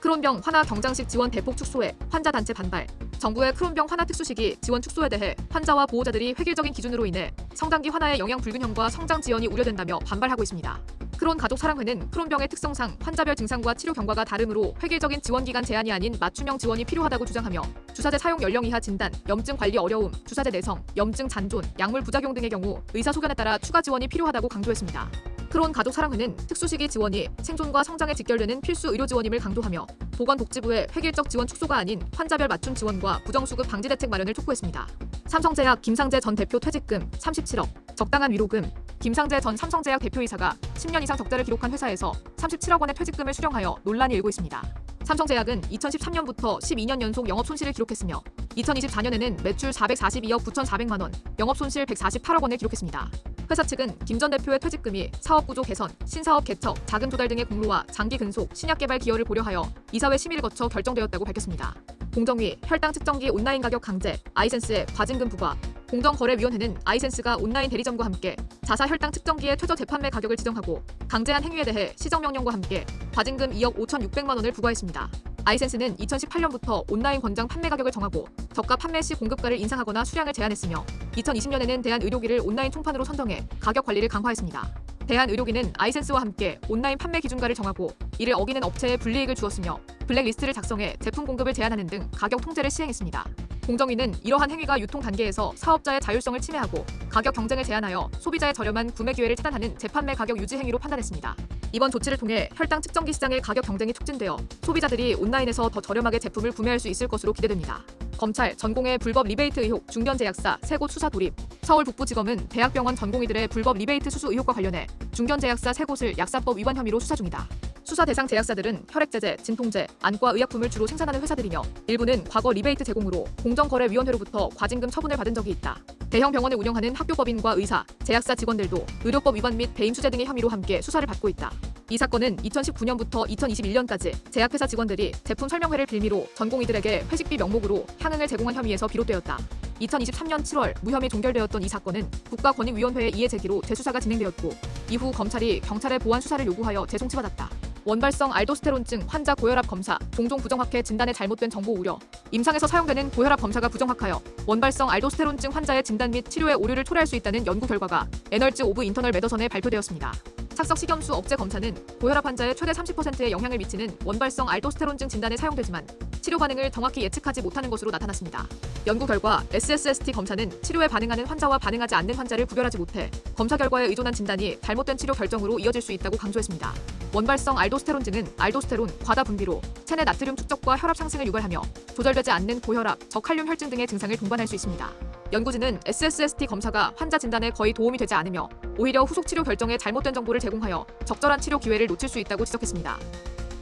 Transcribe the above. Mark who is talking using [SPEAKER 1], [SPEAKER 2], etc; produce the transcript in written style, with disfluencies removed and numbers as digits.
[SPEAKER 1] 크론병 환아 경장식 지원 대폭 축소에 환자 단체 반발. 정부의 크론병 환아 특수시기 지원 축소에 대해 환자와 보호자들이 획일적인 기준으로 인해 성장기 환아의 영양 불균형과 성장 지연이 우려된다며 반발하고 있습니다. 크론 가족사랑회는 크론병의 특성상 환자별 증상과 치료 경과가 다르므로 획일적인 지원기간 제한이 아닌 맞춤형 지원이 필요하다고 주장하며 주사제 사용 연령 이하 진단, 염증 관리 어려움, 주사제 내성, 염증 잔존, 약물 부작용 등의 경우 의사 소견에 따라 추가 지원이 필요하다고 강조했습니다. 크론 가족사랑회는 특수시기 지원이 생존과 성장에 직결되는 필수 의료 지원임을 강조하며 보건복지부의 획일적 지원 축소가 아닌 환자별 맞춤 지원과 부정수급 방지 대책 마련을 촉구했습니다. 삼성제약 김상재 전 대표 퇴직금 37억, 적당한 위로금. 김상재 전 삼성제약 대표이사가 10년 이상 적자를 기록한 회사에서 37억 원의 퇴직금을 수령하여 논란이 일고 있습니다. 삼성제약은 2013년부터 12년 연속 영업 손실을 기록했으며 2024년에는 매출 442억 9,400만 원, 영업 손실 148억 원을 기록했습니다. 회사 측은 김 전 대표의 퇴직금이 사업 구조 개선, 신사업 개척, 자금 조달 등의 공로와 장기 근속, 신약 개발 기여를 고려하여 이사회 심의를 거쳐 결정되었다고 밝혔습니다. 공정위, 혈당 측정기 온라인 가격 강제, 아이센스의 과징금 부과. 공정거래위원회는 아이센스가 온라인 대리점과 함께 자사 혈당 측정기의 최저 재판매 가격을 지정하고 강제한 행위에 대해 시정명령과 함께 과징금 2억 5,600만 원을 부과했습니다. 아이센스는 2018년부터 온라인 권장 판매 가격을 정하고 저가 판매 시 공급가를 인상하거나 수량을 제한했으며 2020년에는 대한의료기를 온라인 총판으로 선정해 가격 관리를 강화했습니다. 대한의료기는 아이센스와 함께 온라인 판매 기준가를 정하고 이를 어기는 업체에 불이익을 주었으며 블랙리스트를 작성해 제품 공급을 제한하는 등 가격 통제를 시행했습니다. 공정위는 이러한 행위가 유통 단계에서 사업자의 자율성을 침해하고 가격 경쟁을 제한하여 소비자의 저렴한 구매 기회를 차단하는 재판매 가격 유지 행위로 판단했습니다. 이번 조치를 통해 혈당 측정기 시장의 가격 경쟁이 촉진되어 소비자들이 온라인에서 더 저렴하게 제품을 구매할 수 있을 것으로 기대됩니다. 검찰 전공의 불법 리베이트 의혹 중견제약사 3곳 수사 돌입. 서울 북부지검은 대학병원 전공의들의 불법 리베이트 수수 의혹과 관련해 중견제약사 3곳을 약사법 위반 혐의로 수사 중이다. 수사 대상 제약사들은 혈액제제, 진통제, 안과 의약품을 주로 생산하는 회사들이며 일부는 과거 리베이트 제공으로 공정거래위원회로부터 과징금 처분을 받은 적이 있다. 대형 병원을 운영하는 학교법인과 의사, 제약사 직원들도 의료법 위반 및 배임수재 등의 혐의로 함께 수사를 받고 있다. 이 사건은 2019년부터 2021년까지 제약회사 직원들이 제품 설명회를 빌미로 전공의들에게 회식비 명목으로 향응을 제공한 혐의에서 비롯되었다. 2023년 7월 무혐의 종결되었던 이 사건은 국가권익위원회의 이해 제기로 재수사가 진행되었고 이후 검찰이 경찰의 보완 수사를 요구하여 재송치받았다. 원발성 알도스테론증 환자 고혈압 검사, 종종 부정확해 진단에 잘못된 정보 우려. 임상에서 사용되는 고혈압 검사가 부정확하여 원발성 알도스테론증 환자의 진단 및 치료에 오류를 초래할 수 있다는 연구 결과가 에널지 오브 인터널 메더선에 발표되었습니다. 착석 식염수 억제 검사는 고혈압 환자의 최대 30%의 영향을 미치는 원발성 알도스테론증 진단에 사용되지만 치료 반응을 정확히 예측하지 못하는 것으로 나타났습니다. 연구 결과 SSST 검사는 치료에 반응하는 환자와 반응하지 않는 환자를 구별하지 못해 검사 결과에 의존한 진단이 잘못된 치료 결정으로 이어질 수 있다고 강조했습니다. 원발성 알도스테론증은 알도스테론, 과다 분비로 체내 나트륨 축적과 혈압 상승을 유발하며 조절되지 않는 고혈압, 저칼륨 혈증 등의 증상을 동반할 수 있습니다. 연구진은 SSST 검사가 환자 진단에 거의 도움이 되지 않으며 오히려 후속 치료 결정에 잘못된 정보를 제공하여 적절한 치료 기회를 놓칠 수 있다고 지적했습니다.